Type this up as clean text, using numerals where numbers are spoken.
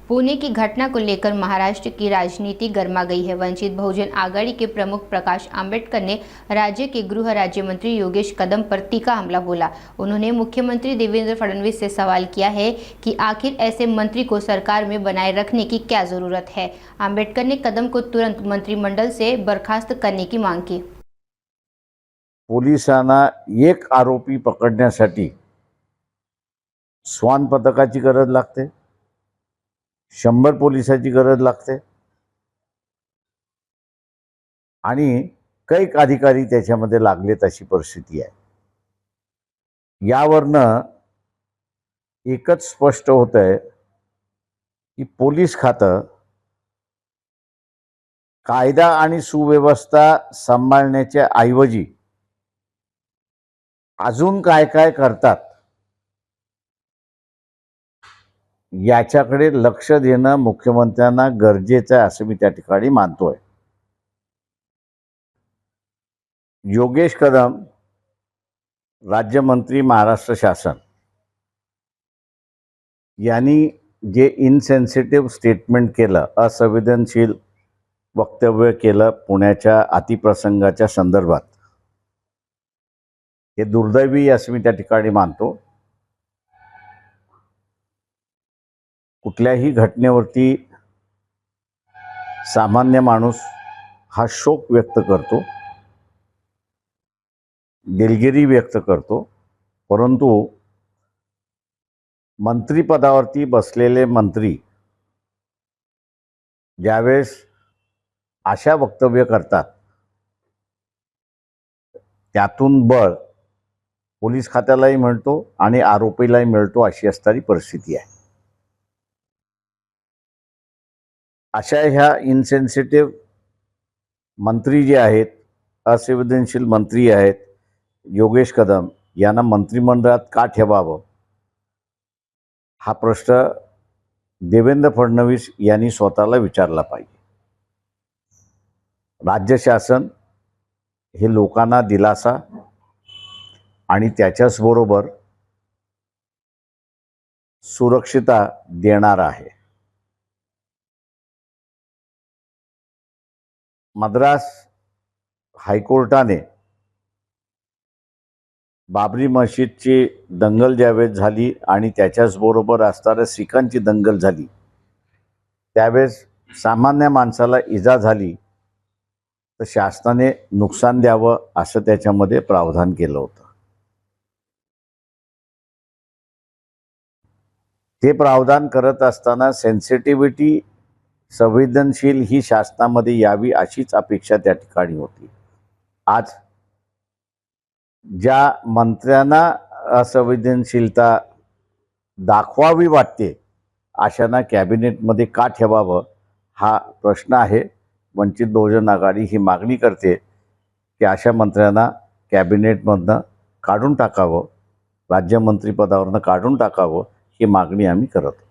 पुणे की घटना को लेकर महाराष्ट्र की राजनीति गर्मा गई है। वंचित बहुजन आघाड़ी के प्रमुख प्रकाश आंबेडकर ने राज्य के गृह राज्य मंत्री योगेश कदम पर तीखा हमला बोला। उन्होंने मुख्यमंत्री देवेंद्र फडणवीस से सवाल किया है कि आखिर ऐसे मंत्री को सरकार में बनाए रखने की क्या जरूरत है। आंबेडकर ने कदम को तुरंत मंत्रिमंडल से बर्खास्त करने की मांग की। पोलिसांना एक आरोपी पकडण्यासाठी श्वान पथकाची गरज लागते, 100 पोलिसाची गरज लागते आणि कैक अधिकारी त्याच्यामध्ये लागलेत अशी परिस्थिती आहे। यावरनं एकच स्पष्ट होतंय की पोलीस खातं कायदा आणि सुव्यवस्था सांभाळण्याच्या ऐवजी अजून काय काय करतात याच्याकडे लक्ष देणं मुख्यमंत्र्यांना गरजेचं आहे असं मी त्या ठिकाणी मानतोय। योगेश कदम राज्यमंत्री महाराष्ट्र शासन यांनी जे इनसेन्सिटिव्ह स्टेटमेंट केलं, असंवेदनशील वक्तव्य केलं पुण्याच्या अतिप्रसंगाच्या संदर्भात, हे दुर्दैवी असं मी त्या ठिकाणी मानतो। कुठल्याही घटनेवरती सामान्य माणूस हा शोक व्यक्त करतो, दिलगिरी व्यक्त करतो, परंतु मंत्रिपदावरती बसलेले मंत्री ज्यावेळेस अशा वक्तव्य करतात त्यातून बळ पोलीस खात्यालाही मिळतो आणि आरोपीलाही मिळतो अशी असणारी परिस्थिती आहे। अशा ह्या इनसेन्सिटिव्ह मंत्री जे आहेत, असंवेदनशील मंत्री आहेत, योगेश कदम यांना मंत्रिमंडळात का ठेवावं हा प्रश्न देवेंद्र फडणवीस यांनी स्वतःला विचारला पाहिजे। राज्य शासन हे लोकांना दिलासा आणि त्याच्याच बरोबर सुरक्षितता देणार आहे। मद्रास हायकोर्टाने बाबरी मशीदची दंगल ज्यावेळेस झाली आणि त्याच्याच बरोबर असणाऱ्या सिखांची दंगल झाली त्यावेळेस सामान्य माणसाला इजा झाली तर शासनाने नुकसान द्यावं असं त्याच्यामध्ये प्रावधान केलं होतं। ते प्रावधान करत असताना सेन्सिटिव्हिटी संवेदनशील ही शासनामध्ये यावी अशीच अपेक्षा त्या ठिकाणी होती। आज ज्या मंत्र्यांना असंवेदनशीलता दाखवावी वाटते अशांना कॅबिनेटमध्ये का ठेवावं हा प्रश्न आहे। वंचित बहुजन आघाडी ही मागणी करते की अशा मंत्र्यांना कॅबिनेटमधनं काढून टाकावं, राज्यमंत्रीपदावरनं काढून टाकावं ही मागणी आम्ही करत आहोत।